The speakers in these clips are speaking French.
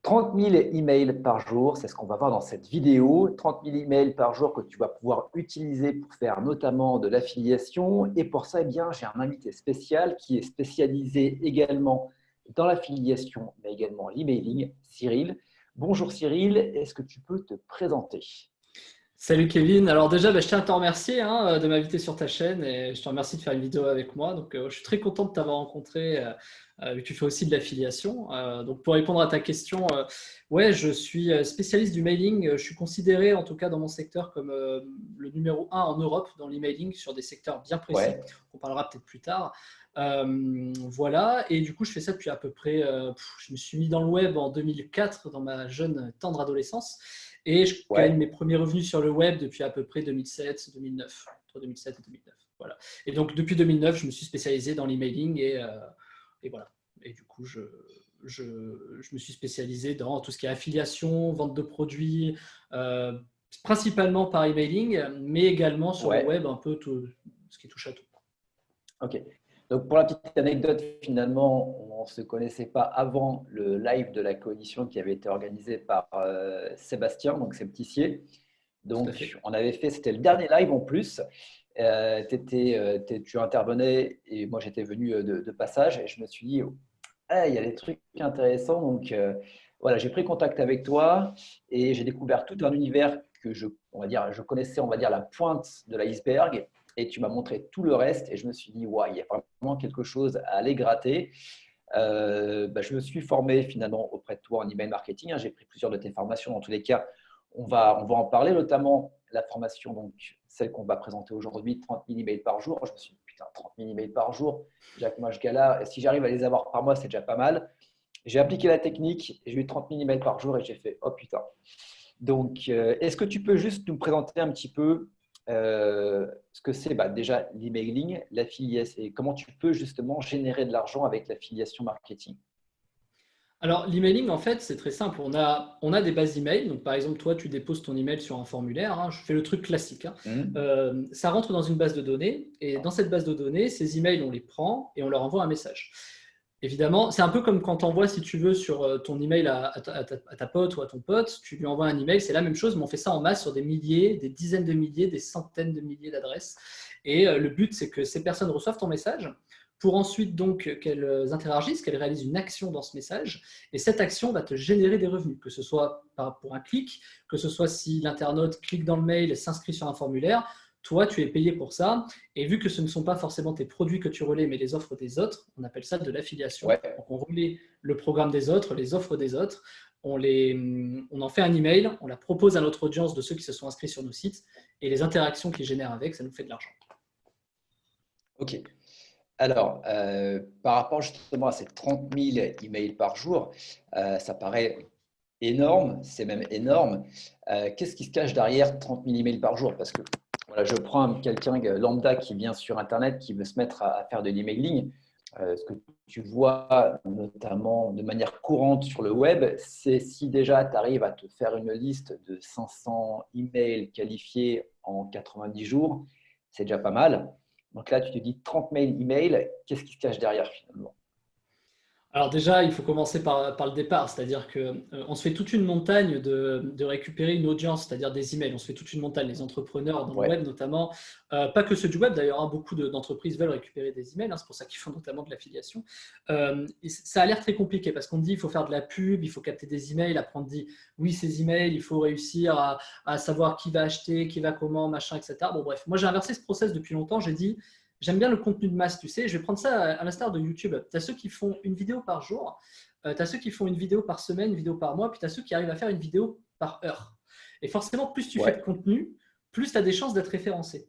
30 000 emails par jour, c'est ce qu'on va voir dans cette vidéo. 30 000 emails par jour que tu vas pouvoir utiliser pour faire notamment de l'affiliation. Et pour ça, eh bien, j'ai un invité spécial qui est spécialisé également dans l'affiliation, mais également l'emailing, Cyril. Bonjour Cyril, est-ce que tu peux te présenter? Salut Kevin. Alors déjà, je tiens à te remercier de m'inviter sur ta chaîne et je te remercie de faire une vidéo avec moi. Donc, je suis très content de t'avoir rencontré, vu que tu fais aussi de l'affiliation. Donc, pour répondre à ta question, ouais, je suis spécialiste du mailing. Je suis considéré, en tout cas dans mon secteur, comme le numéro un en Europe dans l'emailing sur des secteurs bien précis. Ouais, On parlera peut-être plus tard. Voilà. Et du coup, je fais ça depuis à peu près. Je me suis mis dans le web en 2004, dans ma jeune tendre adolescence. Et je gagne ouais. mes premiers revenus sur le web depuis à peu près 2007-2009, entre 2007 et 2009. Voilà. Et donc, depuis 2009, je me suis spécialisé dans l'emailing et voilà. Et du coup, je, je me suis spécialisé dans tout ce qui est affiliation, vente de produits, principalement par emailing, mais également sur le Ouais, web, un peu tout ce qui touche à tout. ok. Donc, pour la petite anecdote, finalement, on ne se connaissait pas avant le live de la coalition qui avait été organisé par Sébastien, donc Septicier. Tout à Donc, fait. on avait fait, c'était le dernier live en plus. Tu intervenais et moi j'étais venu de passage et je me suis dit, ah, il y a des trucs intéressants. Donc, voilà, j'ai pris contact avec toi et j'ai découvert tout un univers que on va dire, je connaissais, on va dire, la pointe de l'iceberg et tu m'as montré tout le reste et je me suis dit, ouais, il y a vraiment quelque chose à aller gratter. Je me suis formé finalement auprès de toi en email marketing, hein. J'ai pris plusieurs de tes formations. Dans tous les cas, on va en parler, notamment la formation, donc celle qu'on va présenter aujourd'hui, 30 000 emails par jour. Je me suis dit, putain, 30 000 emails par jour, déjà que moi je galère. Et si j'arrive à les avoir par mois, c'est déjà pas mal. J'ai appliqué la technique, j'ai eu 30 000 emails par jour et j'ai fait, oh putain. Donc, est-ce que tu peux juste nous présenter un petit peu ce que c'est déjà l'emailing, l'affiliation et comment tu peux justement générer de l'argent avec l'affiliation marketing? Alors, l'emailing, en fait, c'est très simple. On a des bases email. Donc, par exemple, toi, tu déposes ton email sur un formulaire, hein. Je fais le truc classique, hein. Hmm. Ça rentre dans une base de données. Et dans cette base de données, ces emails, on les prend et on leur envoie un message. Évidemment, c'est un peu comme quand tu envoies, si tu veux, sur ton email à ta pote ou à ton pote, tu lui envoies un email, c'est la même chose, mais on fait ça en masse sur des milliers, des dizaines de milliers, des centaines de milliers d'adresses. Et le but, c'est que ces personnes reçoivent ton message pour ensuite donc qu'elles interagissent, qu'elles réalisent une action dans ce message. Et cette action va te générer des revenus, que ce soit pour un clic, que ce soit si l'internaute clique dans le mail et s'inscrit sur un formulaire. Toi, tu es payé pour ça. Et vu que ce ne sont pas forcément tes produits que tu relais, mais les offres des autres, on appelle ça de l'affiliation. Ouais, Donc, on relaie le programme des autres, les offres des autres. On en fait un email, on la propose à notre audience de ceux qui se sont inscrits sur nos sites. Et les interactions qu'ils génèrent avec, ça nous fait de l'argent. ok. Alors, par rapport justement à ces 30 000 emails par jour, ça paraît énorme, c'est même énorme. Qu'est-ce qui se cache derrière 30 000 emails par jour? Parce que voilà, je prends quelqu'un lambda qui vient sur Internet, qui veut se mettre à faire de l'emailing. Ce que tu vois notamment de manière courante sur le web, c'est si déjà tu arrives à te faire une liste de 500 emails qualifiés en 90 jours, c'est déjà pas mal. Donc là, tu te dis 30 mails emails, qu'est-ce qui se cache derrière finalement? Alors déjà, il faut commencer par le départ, c'est-à-dire qu'on se fait toute une montagne de récupérer une audience, c'est-à-dire des emails. On se fait toute une montagne, les entrepreneurs dans le Ouais, web notamment, pas que ceux du web d'ailleurs, hein, beaucoup d'entreprises veulent récupérer des emails, hein, c'est pour ça qu'ils font notamment de l'affiliation. Et ça a l'air très compliqué parce qu'on dit il faut faire de la pub, il faut capter des emails, après on dit oui ces emails, il faut réussir à savoir qui va acheter, qui va comment, machin, etc. Bon bref, moi j'ai inversé ce process depuis longtemps, j'ai dit j'aime bien le contenu de masse, tu sais. Je vais prendre ça à l'instar de YouTube. Tu as ceux qui font une vidéo par jour, tu as ceux qui font une vidéo par semaine, une vidéo par mois, puis tu as ceux qui arrivent à faire une vidéo par heure. Et forcément, plus tu fais de ouais, contenu, plus tu as des chances d'être référencé.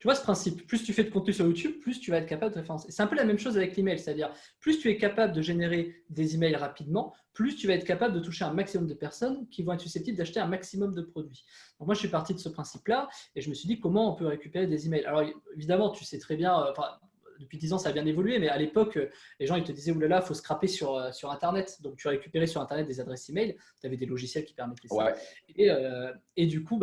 Tu vois ce principe, plus tu fais de contenu sur YouTube, plus tu vas être capable de référencer. C'est un peu la même chose avec l'email, c'est-à-dire plus tu es capable de générer des emails rapidement, plus tu vas être capable de toucher un maximum de personnes qui vont être susceptibles d'acheter un maximum de produits. Donc moi, je suis parti de ce principe-là et je me suis dit comment on peut récupérer des emails. Alors évidemment, tu sais très bien, depuis 10 ans, ça a bien évolué, mais à l'époque, les gens ils te disaient oulala, il faut scraper sur Internet. Donc tu récupérais sur Internet des adresses email, tu avais des logiciels qui permettaient ça. ouais, Et du coup,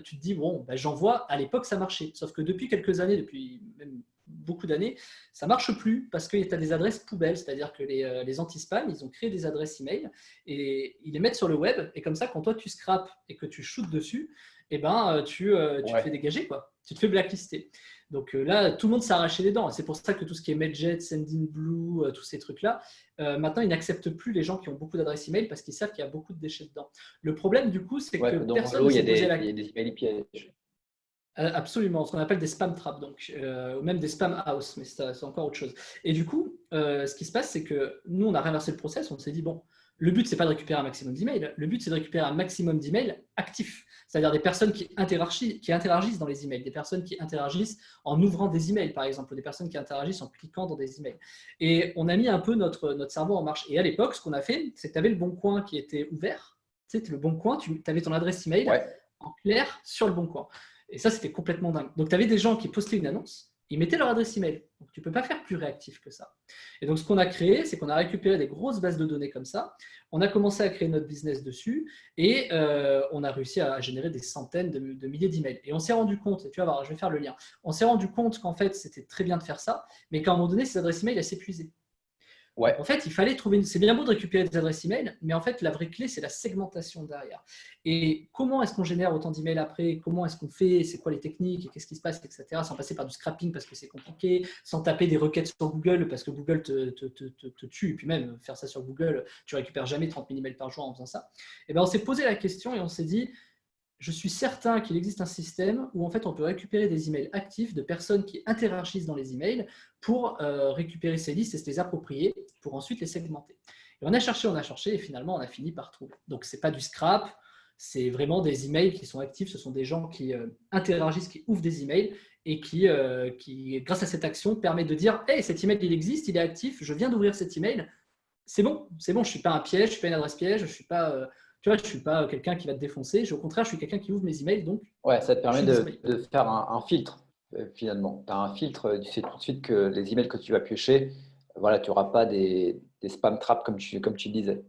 tu te dis, bon, j'envoie, à l'époque, ça marchait. Sauf que depuis quelques années, depuis même beaucoup d'années, ça ne marche plus parce que tu as des adresses poubelles, c'est-à-dire que les anti-spam, ils ont créé des adresses email et ils les mettent sur le web. Et comme ça, quand toi, tu scrapes et que tu shootes dessus, eh ben, tu te fais dégager, quoi. Tu te fais blacklister. Donc là, tout le monde s'est arraché les dents. C'est pour ça que tout ce qui est Medjet, Sendinblue, tous ces trucs-là, maintenant, ils n'acceptent plus les gens qui ont beaucoup d'adresses email parce qu'ils savent qu'il y a beaucoup de déchets dedans. Le problème, du coup, c'est que Dans personne l'eau, ne il y a s'est posé la il y a des emails pièges. Absolument, ce qu'on appelle des spam traps, donc, ou même des spam house, mais c'est encore autre chose. Et du coup, ce qui se passe, c'est que nous, on a renversé le process, on s'est dit, bon, le but, c'est pas de récupérer un maximum d'emails, le but, c'est de récupérer un maximum d'emails actifs, c'est-à-dire des personnes qui interagissent dans les emails, des personnes qui interagissent en ouvrant des emails, par exemple, ou des personnes qui interagissent en cliquant dans des emails. Et on a mis un peu notre cerveau en marche. Et à l'époque, ce qu'on a fait, c'est que tu avais le Bon Coin qui était ouvert, tu sais, le Bon Coin, tu avais ton adresse email en clair sur le Bon Coin. Et ça, c'était complètement dingue. Donc, tu avais des gens qui postaient une annonce, ils mettaient leur adresse email. Donc, tu ne peux pas faire plus réactif que ça. Et donc, ce qu'on a créé, c'est qu'on a récupéré des grosses bases de données comme ça. On a commencé à créer notre business dessus et on a réussi à générer des centaines de milliers d'emails. Et on s'est rendu compte, et tu vas voir, je vais faire le lien. On s'est rendu compte qu'en fait, c'était très bien de faire ça, mais qu'à un moment donné, ces adresses email, elles s'épuisaient. Ouais. En fait, il fallait trouver c'est bien beau de récupérer des adresses email, mais en fait, la vraie clé, c'est la segmentation derrière. Et comment est-ce qu'on génère autant d'emails après? Comment est-ce qu'on fait? C'est quoi les techniques? Et qu'est-ce qui se passe, etc. Sans passer par du scrapping parce que c'est compliqué, sans taper des requêtes sur Google parce que Google te tue. Et puis même, faire ça sur Google, tu récupères jamais 30 000 emails par jour en faisant ça. Et bien, on s'est posé la question et on s'est dit, je suis certain qu'il existe un système où en fait on peut récupérer des emails actifs de personnes qui interagissent dans les emails pour récupérer ces listes et se les approprier pour ensuite les segmenter. Et on a cherché et finalement on a fini par trouver. Donc c'est pas du scrap, c'est vraiment des emails qui sont actifs. Ce sont des gens qui interagissent, qui ouvrent des emails et qui, grâce à cette action, permettent de dire hey, cet email il existe, il est actif, je viens d'ouvrir cet email. C'est bon, je ne suis pas un piège, je ne suis pas une adresse piège, je ne suis pas. Tu vois, je ne suis pas quelqu'un qui va te défoncer. Au contraire, je suis quelqu'un qui ouvre mes emails. Donc, Ouais, ça te permet de faire un filtre, finalement. Tu as un filtre, tu sais tout de suite que les emails que tu vas piocher, voilà, tu n'auras pas des spam traps comme tu disais.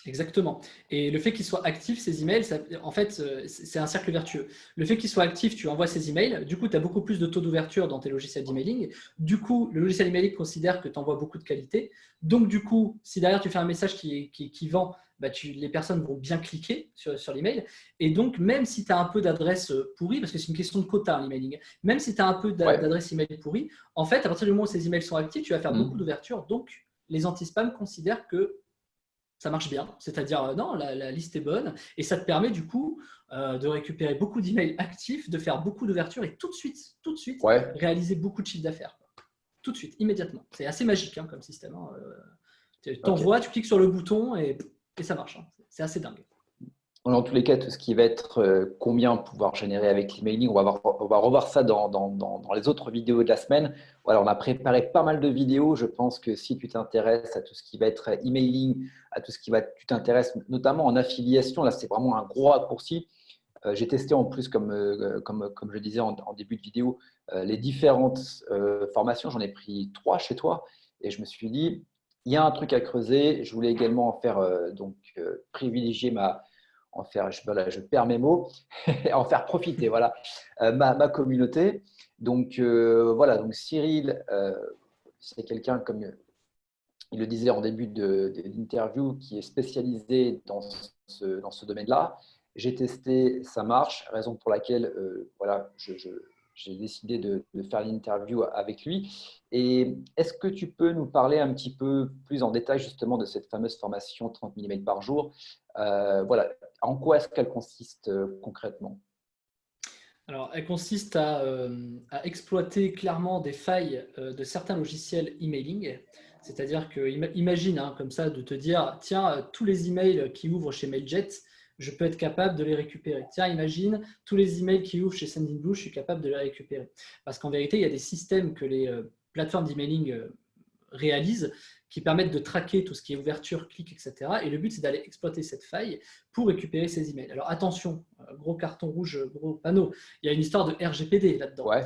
Exactement. Et le fait qu'ils soient actifs, ces emails, en fait, c'est un cercle vertueux. Le fait qu'ils soient actifs, tu envoies ces emails, du coup, tu as beaucoup plus de taux d'ouverture dans tes logiciels d'emailing. Du coup, le logiciel emailing considère que tu envoies beaucoup de qualité. Donc, du coup, si derrière tu fais un message qui vend, bah, les personnes vont bien cliquer sur l'email. Et donc, même si tu as un peu d'adresse pourrie, parce que c'est une question de quota, l'emailing, même si tu as un peu d'adresse email pourrie, en fait, à partir du moment où ces emails sont actifs, tu vas faire beaucoup d'ouverture. Donc, les anti-spam considèrent que ça marche bien, c'est-à-dire non, la liste est bonne et ça te permet du coup de récupérer beaucoup d'emails actifs, de faire beaucoup d'ouvertures et tout de suite réaliser beaucoup de chiffre d'affaires. Tout de suite, immédiatement. C'est assez magique hein, comme système. Hein. Tu t'envoies, tu cliques sur le bouton et ça marche. Hein. C'est assez dingue. Dans tous les cas, tout ce qui va être combien pouvoir générer avec l'emailing, on va revoir ça dans les autres vidéos de la semaine. Voilà, on a préparé pas mal de vidéos. Je pense que si tu t'intéresses à tout ce qui va être emailing, à tout ce tu t'intéresses notamment en affiliation, là, c'est vraiment un gros raccourci. J'ai testé en plus, comme je disais en début de vidéo, les différentes formations. J'en ai pris 3 chez toi et je me suis dit, il y a un truc à creuser. Je voulais également en faire, privilégier je perds mes mots, en faire profiter ma communauté. Donc voilà, donc Cyril, c'est quelqu'un, comme il le disait en début d'interview, qui est spécialisé dans ce domaine-là. J'ai testé, ça marche, raison pour laquelle j'ai décidé de faire l'interview avec lui. Et est-ce que tu peux nous parler un petit peu plus en détail justement de cette fameuse formation 30 000 emails par jour? Voilà, en quoi est-ce qu'elle consiste concrètement? Alors, elle consiste à exploiter clairement des failles de certains logiciels emailing. C'est-à-dire que, imagine hein, comme ça, de te dire, tiens, tous les emails qui ouvrent chez Mailjet, je peux être capable de les récupérer. Tiens, imagine, tous les emails qui ouvrent chez Sendinblue, je suis capable de les récupérer. Parce qu'en vérité, il y a des systèmes que les plateformes d'emailing réalisent qui permettent de traquer tout ce qui est ouverture, clic, etc. Et le but, c'est d'aller exploiter cette faille pour récupérer ces emails. Alors attention, gros carton rouge, gros panneau, il y a une histoire de RGPD là-dedans. Ouais.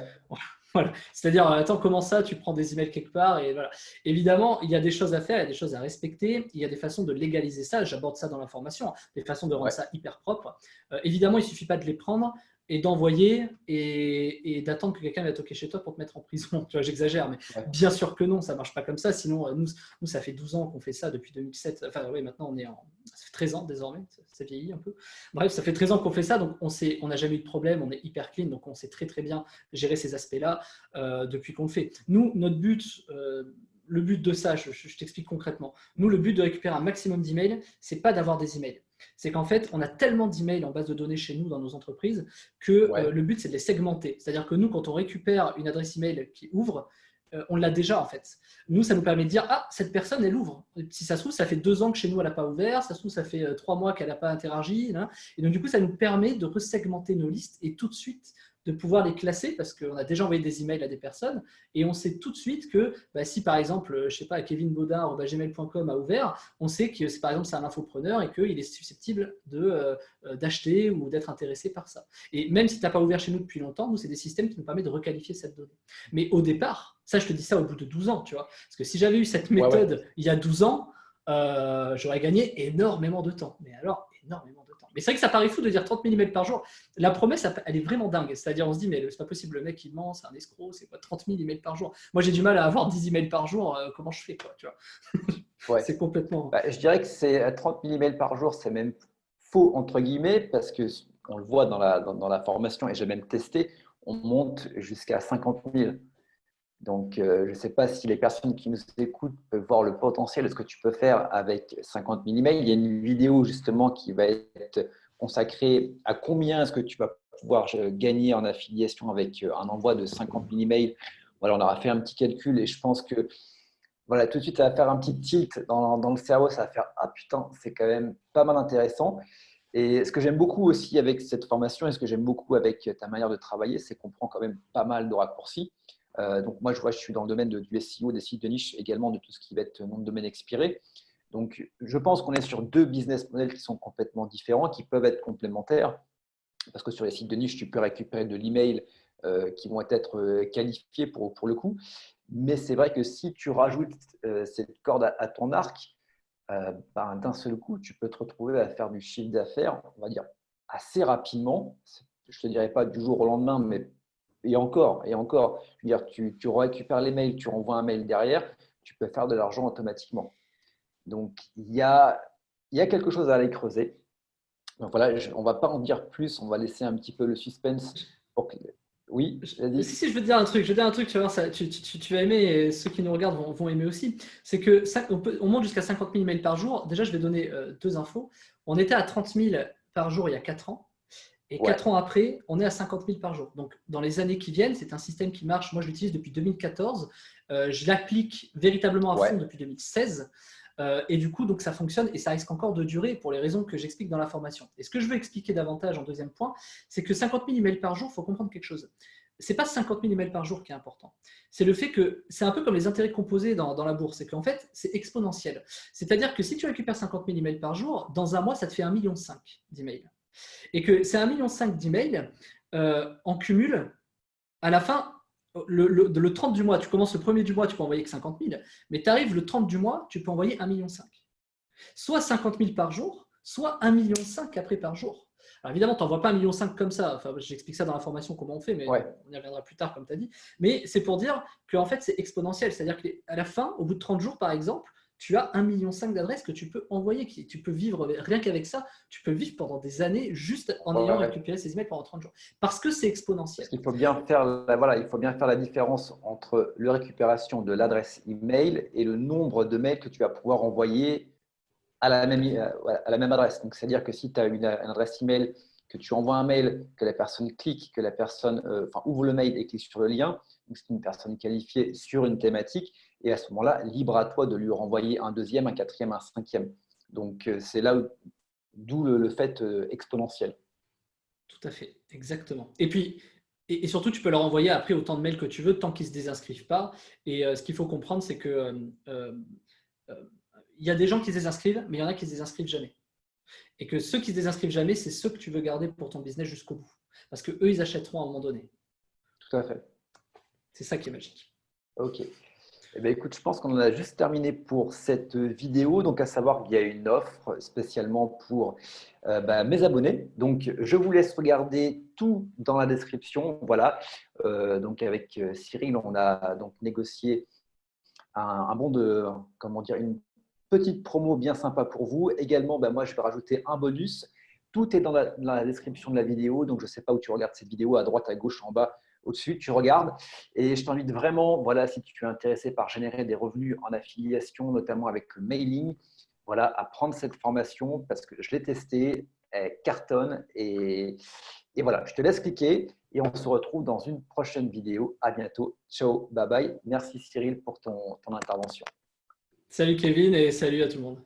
Voilà. C'est-à-dire, attends, comment ça, tu prends des emails quelque part et voilà. Évidemment, il y a des choses à faire, il y a des choses à respecter, il y a des façons de légaliser ça, j'aborde ça dans la formation, des façons de rendre ça hyper propre. Évidemment, il ne suffit pas de les prendre. et d'envoyer et d'attendre que quelqu'un vienne toquer chez toi pour te mettre en prison. Tu vois, j'exagère, mais Ouais. bien sûr que non, ça ne marche pas comme ça. Sinon, nous, ça fait 12 ans qu'on fait ça depuis 2007. Enfin, oui, maintenant, ça fait 13 ans désormais, ça vieillit un peu. Bref, ça fait 13 ans qu'on fait ça, donc on n'a jamais eu de problème, on est hyper clean, donc on sait très très bien gérer ces aspects-là depuis qu'on le fait. Nous, notre but, le but de ça, je t'explique concrètement. Nous, le but de récupérer un maximum d'emails, c'est pas d'avoir des emails. C'est qu'en fait, on a tellement d'emails en base de données chez nous dans nos entreprises que Ouais. le but, c'est de les segmenter. C'est-à-dire que nous, quand on récupère une adresse email qui ouvre, on l'a déjà en fait. Nous, ça nous permet de dire, ah, cette personne, elle ouvre. Si ça se trouve, ça fait 2 ans que chez nous, elle n'a pas ouvert. Ça se trouve, ça fait 3 mois qu'elle n'a pas interagi. Hein. Et donc, du coup, ça nous permet de resegmenter nos listes et tout de suite de pouvoir les classer parce qu'on a déjà envoyé des emails à des personnes et on sait tout de suite que si par exemple, je sais pas, Kevin Baudin@gmail.com a ouvert, on sait que par exemple c'est un infopreneur et qu'il est susceptible d'acheter ou d'être intéressé par ça. Et même si tu n'as pas ouvert chez nous depuis longtemps, nous c'est des systèmes qui nous permettent de requalifier cette donnée. Mais au départ, ça je te dis ça au bout de 12 ans, tu vois, parce que si j'avais eu cette méthode il y a 12 ans, j'aurais gagné énormément de temps. Mais alors, énormément de temps. Mais c'est vrai que ça paraît fou de dire 30 000 emails par jour. La promesse, elle est vraiment dingue. C'est-à-dire, on se dit, mais c'est pas possible, le mec, il ment, c'est un escroc, c'est quoi 30 000 emails par jour. Moi, j'ai du mal à avoir 10 emails par jour. Comment je fais, quoi, tu vois. Ouais. C'est complètement. Je dirais que c'est 30 000 emails par jour, c'est même faux entre guillemets parce que on le voit dans la formation et j'ai même testé, on monte jusqu'à 50 000. Donc, je ne sais pas si les personnes qui nous écoutent peuvent voir le potentiel de ce que tu peux faire avec 50 000 emails. Il y a une vidéo justement qui va être consacrée à combien est-ce que tu vas pouvoir gagner en affiliation avec un envoi de 50 000 emails. Voilà, on aura fait un petit calcul et je pense que voilà, tout de suite, ça va faire un petit tilt dans le cerveau. Ça va faire ah putain, c'est quand même pas mal intéressant. Et ce que j'aime beaucoup aussi avec cette formation et ce que j'aime beaucoup avec ta manière de travailler, c'est qu'on prend quand même pas mal de raccourcis. Donc moi, je suis dans le domaine du SEO, des sites de niche, également de tout ce qui va être nom de domaine expiré. Donc je pense qu'on est sur 2 business models qui sont complètement différents, qui peuvent être complémentaires. Parce que sur les sites de niche, tu peux récupérer de l'email qui vont être qualifiés pour le coup. Mais c'est vrai que si tu rajoutes cette corde à ton arc, d'un seul coup, tu peux te retrouver à faire du chiffre d'affaires, on va dire, assez rapidement. Je ne te dirais pas du jour au lendemain, mais et encore. Je veux dire, tu récupères les mails, tu renvoies un mail derrière, tu peux faire de l'argent automatiquement. Donc, il y a quelque chose à aller creuser. Donc voilà, on ne va pas en dire plus, on va laisser un petit peu le suspense. Pour que... Oui, vas-y. Si, je veux te dire un truc, tu vas voir, ça, tu vas aimer, et ceux qui nous regardent vont aimer aussi. C'est que on monte jusqu'à 50 000 emails par jour. Déjà, je vais donner 2 infos. On était à 30 000 par jour il y a 4 ans. Et Ouais. 4 ans après, on est à 50 000 par jour. Donc, dans les années qui viennent, c'est un système qui marche. Moi, je l'utilise depuis 2014. Je l'applique véritablement à fond Ouais. depuis 2016. Et du coup, donc, ça fonctionne et ça risque encore de durer pour les raisons que j'explique dans la formation. Et ce que je veux expliquer davantage en deuxième point, c'est que 50 000 emails par jour, il faut comprendre quelque chose. Ce n'est pas 50 000 emails par jour qui est important. C'est le fait que c'est un peu comme les intérêts composés dans la bourse. C'est qu'en fait, c'est exponentiel. C'est-à-dire que si tu récupères 50 000 emails par jour, dans un mois, ça te fait 1,5 million d'emails. Et que c'est 1,5 million d'emails en cumul. À la fin, le 30 du mois, tu commences le premier du mois, tu peux envoyer que 50 000, mais tu arrives le 30 du mois, tu peux envoyer 1,5 million. Soit 50 000 par jour, soit 1,5 million après par jour. Alors évidemment, tu n'envoies pas 1,5 million comme ça. Enfin, j'explique ça dans la formation comment on fait, mais Ouais. on y reviendra plus tard, comme tu as dit. Mais c'est pour dire qu'en fait, c'est exponentiel. C'est-à-dire qu'à la fin, au bout de 30 jours, par exemple, tu as 1,5 million d'adresses que tu peux envoyer. Tu peux vivre, rien qu'avec ça, tu peux vivre pendant des années juste en ayant récupéré ces emails pendant 30 jours. Parce que c'est exponentiel. Parce qu'il faut bien faire il faut bien faire la différence entre la récupération de l'adresse email et le nombre de mails que tu vas pouvoir envoyer à la même adresse. Donc, c'est-à-dire que si tu as une adresse email, que tu envoies un mail, que la personne clique, que la personne ouvre le mail et clique sur le lien, donc c'est une personne qualifiée sur une thématique, et à ce moment-là, libre à toi de lui renvoyer un deuxième, un quatrième, un cinquième. Donc, c'est là d'où le fait exponentiel. Tout à fait, exactement. Et puis, et surtout, tu peux leur envoyer après autant de mails que tu veux tant qu'ils ne se désinscrivent pas. Et ce qu'il faut comprendre, c'est que y a des gens qui se désinscrivent, mais il y en a qui ne se désinscrivent jamais. Et que ceux qui ne se désinscrivent jamais, c'est ceux que tu veux garder pour ton business jusqu'au bout. Parce qu'eux, ils achèteront à un moment donné. Tout à fait. C'est ça qui est magique. OK. Eh bien, écoute, je pense qu'on en a juste terminé pour cette vidéo. Donc, à savoir qu'il y a une offre spécialement pour mes abonnés. Donc, je vous laisse regarder tout dans la description. Voilà. Donc, avec Cyril, on a donc négocié un bon de, comment dire, une petite promo bien sympa pour vous. Également, moi, je vais rajouter un bonus. Tout est dans la description de la vidéo. Donc, je ne sais pas où tu regardes cette vidéo, à droite, à gauche, en bas, au-dessus, tu regardes. Et je t'invite vraiment, voilà, si tu es intéressé par générer des revenus en affiliation, notamment avec le mailing, voilà, à prendre cette formation parce que je l'ai testée, elle cartonne. Et voilà, je te laisse cliquer et on se retrouve dans une prochaine vidéo. À bientôt. Ciao, bye bye. Merci Cyril pour ton intervention. Salut Kevin et salut à tout le monde.